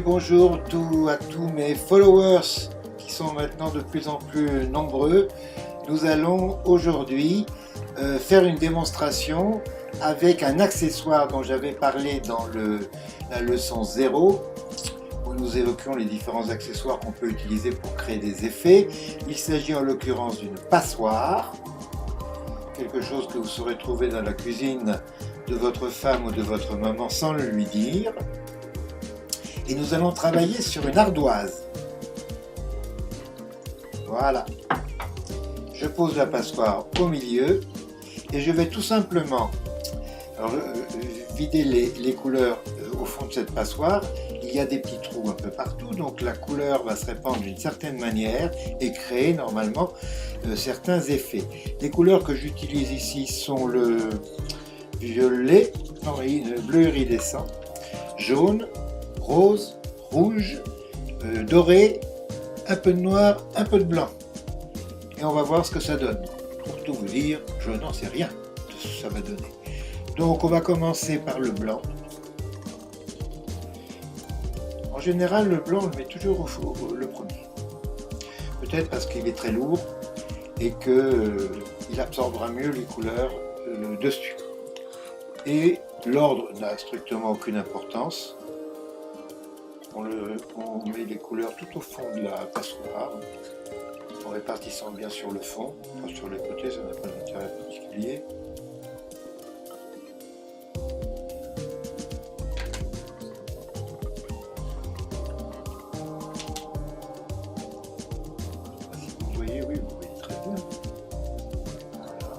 bonjour à tous mes followers qui sont maintenant de plus en plus nombreux. Nous allons aujourd'hui faire une démonstration avec un accessoire dont j'avais parlé dans la leçon 0, où nous évoquions les différents accessoires qu'on peut utiliser pour créer des effets. Il s'agit en l'occurrence d'une passoire, quelque chose que vous saurez trouver dans la cuisine de votre femme ou de votre maman sans le lui dire. Et nous allons travailler sur une ardoise. Voilà. Je pose la passoire au milieu et je vais tout simplement vider les couleurs au fond de cette passoire. Il y a des petits trous un peu partout, donc la couleur va se répandre d'une certaine manière et créer normalement certains effets. Les couleurs que j'utilise ici sont le violet, le bleu iridescent, jaune, rose, rouge, doré, un peu de noir, un peu de blanc. Et on va voir ce que ça donne. Pour tout vous dire, je n'en sais rien de ce que ça va donner. Donc on va commencer par le blanc. En général, le blanc, on le met toujours le premier. Peut-être parce qu'il est très lourd et qu'il absorbera mieux les couleurs dessus. Et l'ordre n'a strictement aucune importance. On met les couleurs tout au fond de la passoire, en répartissant bien sur le fond, pas sur les côtés, ça n'a pas d'intérêt particulier. Si vous voyez, oui, vous voyez très bien. Voilà.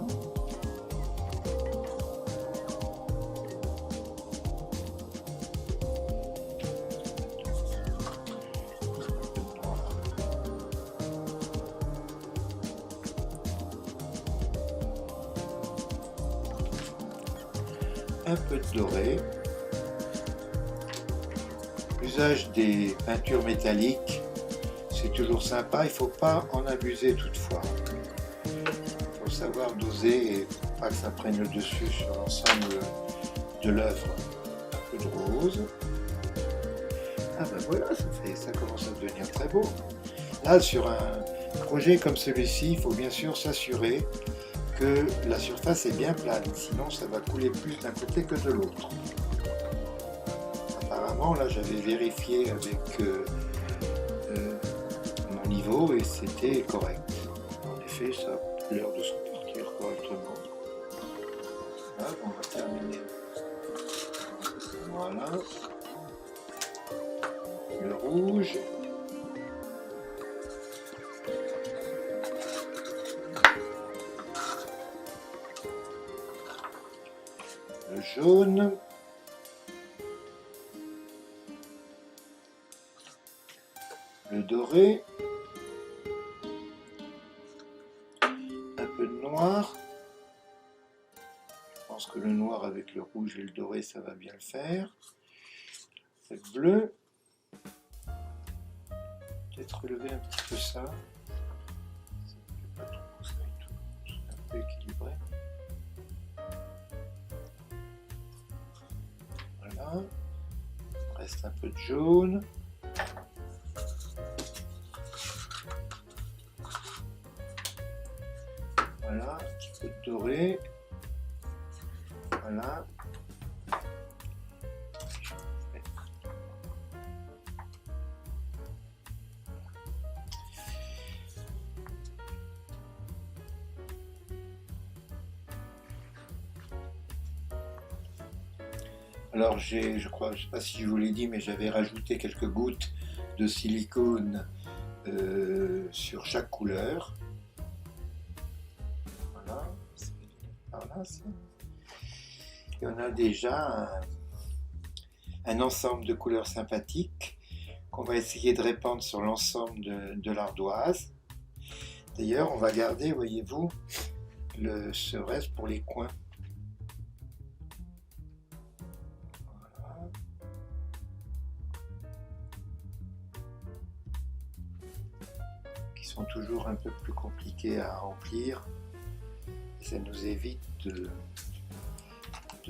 Un peu de doré. L'usage des peintures métalliques, c'est toujours sympa, il ne faut pas en abuser toutefois. Il faut savoir doser et pas que ça prenne le dessus sur l'ensemble de l'œuvre. Un peu de rose. Ah ben voilà, ça commence à devenir très beau. Là, sur un projet comme celui-ci, il faut bien sûr s'assurer que la surface est bien plane, sinon ça va couler plus d'un côté que de l'autre. Apparemment, là j'avais vérifié avec mon niveau et c'était correct. En effet, ça a l'air de se partir correctement. Là, on va terminer. Voilà. Le rouge. Le jaune, le doré, un peu de noir. Je pense que le noir avec le rouge et le doré, ça va bien le faire. Le bleu, peut-être relever un petit peu ça. Pas trop, ça va être un peu équilibré. Voilà, il reste un peu de jaune. Voilà, un petit peu de doré. Voilà. Alors je crois, je ne sais pas si je vous l'ai dit, mais j'avais rajouté quelques gouttes de silicone sur chaque couleur. Voilà, par là, ça. Et on a déjà un ensemble de couleurs sympathiques qu'on va essayer de répandre sur l'ensemble de l'ardoise. D'ailleurs, on va garder, voyez-vous, ce reste pour les coins. Sont toujours un peu plus compliqués à remplir et ça nous évite de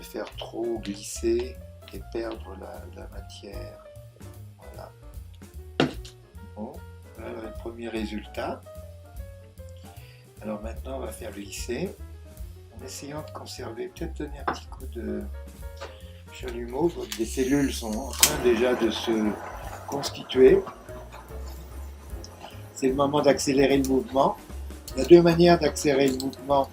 faire trop glisser et perdre la matière. Voilà. Bon, voilà le premier résultat. Alors maintenant on va faire lisser en essayant de conserver, peut-être donner un petit coup de chalumeau. Les cellules sont en train déjà de se constituer. C'est le moment d'accélérer le mouvement. Il y a deux manières d'accélérer le mouvement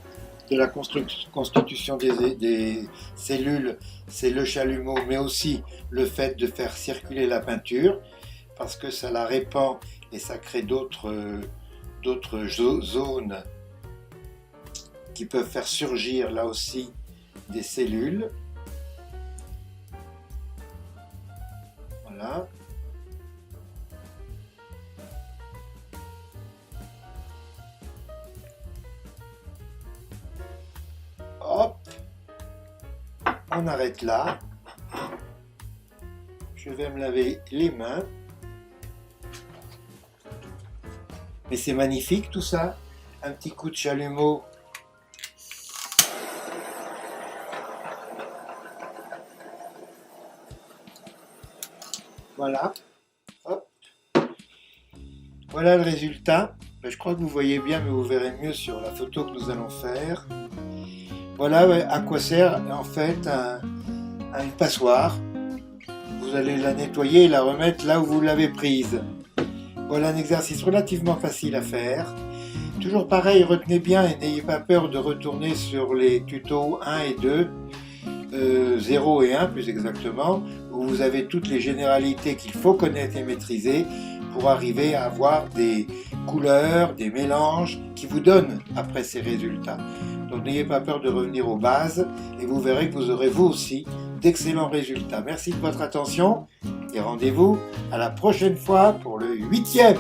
de la constitution des cellules, c'est le chalumeau, mais aussi le fait de faire circuler la peinture, parce que ça la répand et ça crée d'autres zones qui peuvent faire surgir là aussi des cellules. Voilà. Hop, on arrête là. Je vais me laver les mains. Mais c'est magnifique tout ça. Un petit coup de chalumeau. Voilà. Hop. Voilà le résultat. Je crois que vous voyez bien, mais vous verrez mieux sur la photo que nous allons faire. Voilà à quoi sert en fait une passoire. Vous allez la nettoyer et la remettre là où vous l'avez prise. Voilà un exercice relativement facile à faire. Toujours pareil, retenez bien et n'ayez pas peur de retourner sur les tutos 1 et 2, 0 et 1 plus exactement, où vous avez toutes les généralités qu'il faut connaître et maîtriser pour arriver à avoir des couleurs, des mélanges qui vous donnent après ces résultats. Donc n'ayez pas peur de revenir aux bases et vous verrez que vous aurez vous aussi d'excellents résultats. Merci de votre attention et rendez-vous à la prochaine fois pour le 8e.